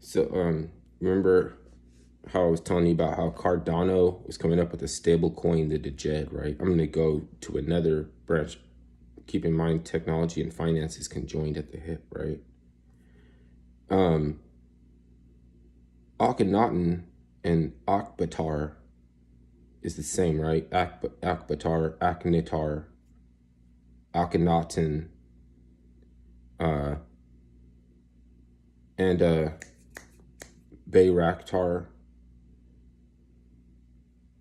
So, remember how I was telling you about how Cardano was coming up with a stable coin, the Djed, right? I'm going to go to another branch. Keep in mind, technology and finance is conjoined at the hip, right? Akhenaten and Akbatar is the same, right? Akbatar, Akhenatar, Akhenaten, and Bayraktar.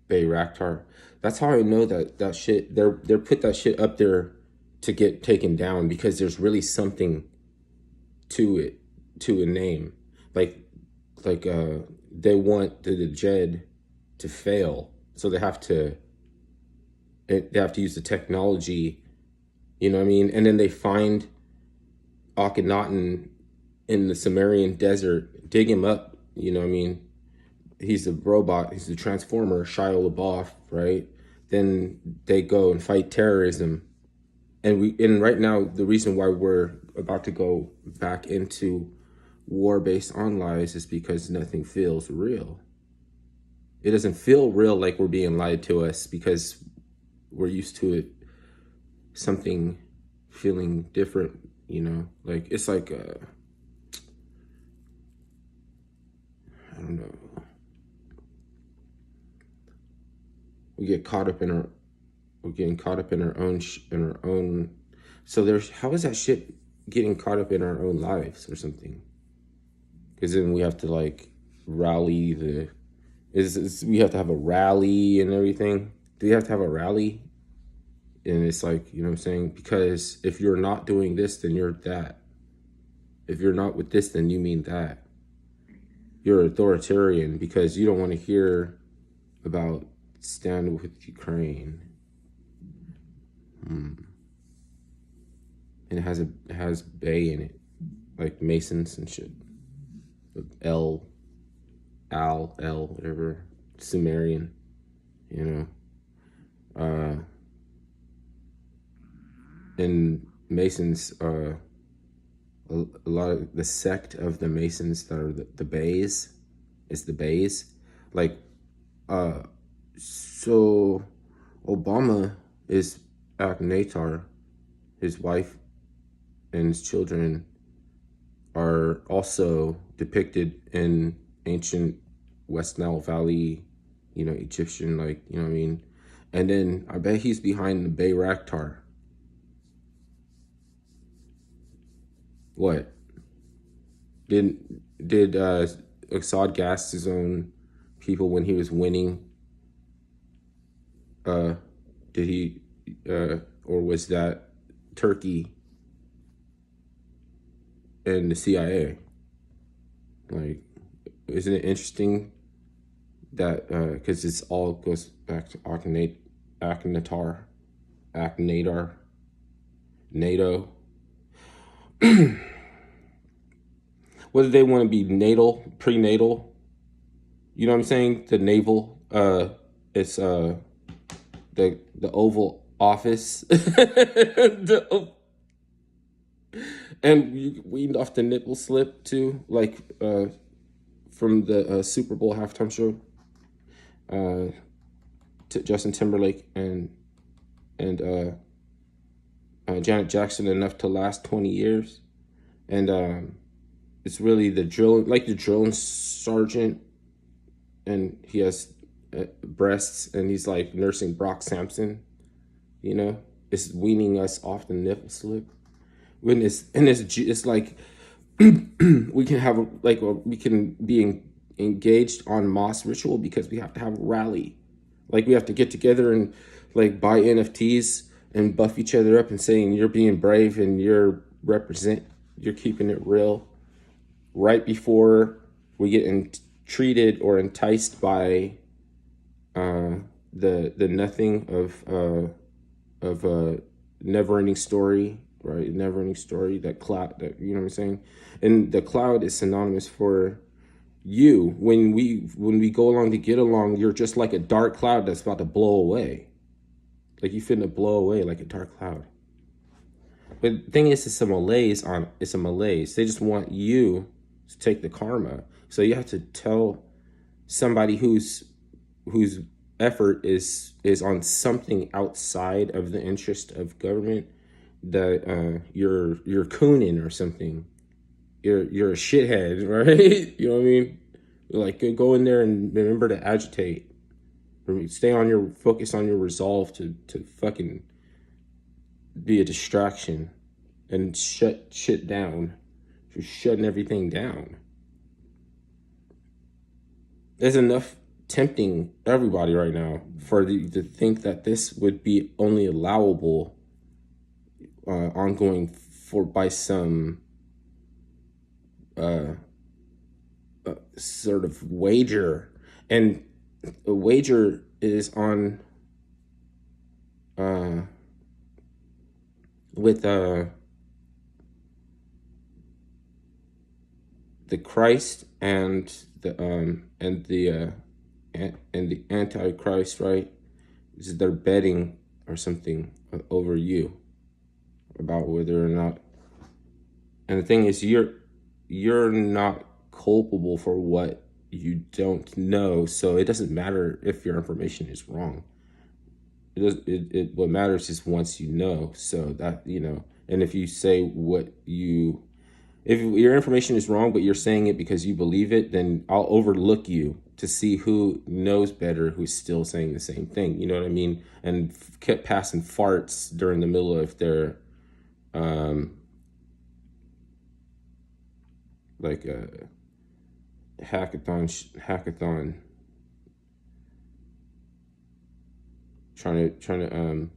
Bayraktar. That's how I know that shit. They're put that shit up there to get taken down because there's really something to it, to a name. Like they want the Jed to fail, so they have to use the technology. You know what I mean? And then they find Akhenaten in the Sumerian desert, dig him up. You know what I mean? He's a robot. He's a transformer, Shia LaBeouf, right? Then they go and fight terrorism, and right now the reason why we're about to go back into war based on lies is because nothing feels real. It doesn't feel real like we're being lied to us because we're used to it, something feeling different. Like it's like I don't know. We get caught up in our we're getting caught up in our own. So there's how is that shit getting caught up in our own lives or something? Because then we have to like rally we have to have a rally and everything. Do you have to have a rally? And it's like, you know what I'm saying? Because if you're not doing this, then you're that. If you're not with this, then you mean that. You're authoritarian because you don't want to hear about stand with Ukraine. And it has Bay in it, like Masons and shit. Al, whatever, Sumerian, and Masons, a lot of the sect of the Masons that are the Bays, is the Bays, like, so Obama is Akhenatar, his wife and his children are also depicted in ancient West Nile Valley, Egyptian, like, you know what I mean? And then I bet he's behind the Bayraktar. What? Did Assad gas his own people when he was winning? Did he, or was that Turkey and the CIA? Like, isn't it interesting that because it's all goes back to Akhenatar, NATO. Whether they want to be natal, prenatal, you know what I'm saying? The naval, it's the Oval Office, and we weaned off the nipple slip too, like from the Super Bowl halftime show. To Justin Timberlake and Janet Jackson enough to last 20 years, and it's really the drill sergeant, and he has breasts, and he's like nursing Brock Sampson. It's weaning us off the nipple slip. When it's like we can have we can be engaged on Moss ritual because we have to have a rally. Like we have to get together and like buy NFTs and buff each other up and saying you're being brave and you're keeping it real right before we get treated or enticed by the nothing of never ending story, right? Never ending story, that cloud, that, you know what I'm saying? And the cloud is synonymous for you. When we go along to get along, you're just like a dark cloud that's about to blow away. Like you finna blow away like a dark cloud. But the thing is, it's a malaise. They just want you to take the karma. So you have to tell somebody whose effort is on something outside of the interest of government that you're cooning or something. You're a shithead, right? You know what I mean? Like, go in there and remember to agitate. Stay on your focus on your resolve to fucking be a distraction and shut shit down. You're shutting everything down. There's enough tempting everybody right now for to think that this would be only allowable ongoing for by some sort of wager, and a wager is on with the Christ and the Antichrist, right? They're betting or something over you about whether or not. And the thing is, you're not culpable for what you don't know, so it doesn't matter if your information is wrong. What matters is once you know. So that, and if you say if your information is wrong, but you're saying it because you believe it, then I'll overlook you to see who knows better, who's still saying the same thing. You know what I mean? And kept passing farts during the middle of their like a hackathon, trying to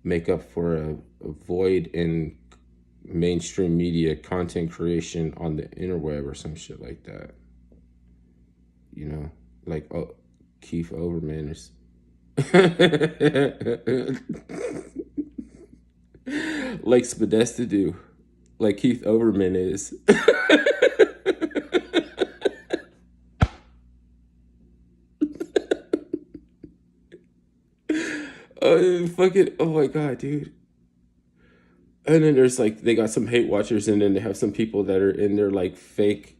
make up for a void in mainstream media content creation on the interweb or some shit like that. Like Keith Olbermann is like Spodesta do, like Keith Olbermann is. Oh my god, dude. And then there's like they got some hate watchers, and then they have some people that are in there like fake,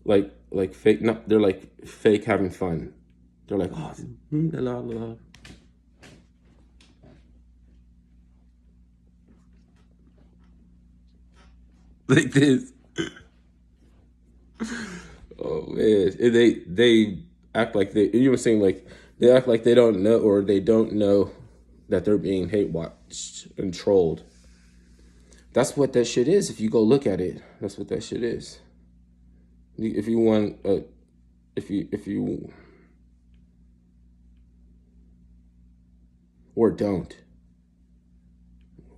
like fake. No, they're like fake having fun. They're like, oh, la la la. Like this. Oh man, and they act like you were saying, like they act like they don't know, or they don't know that they're being hate watched and trolled. That's what that shit is. If you go look at it, that's what that shit is. If you want, if you or don't,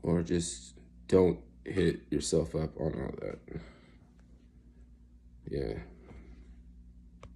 or just don't hit yourself up on all that. Yeah.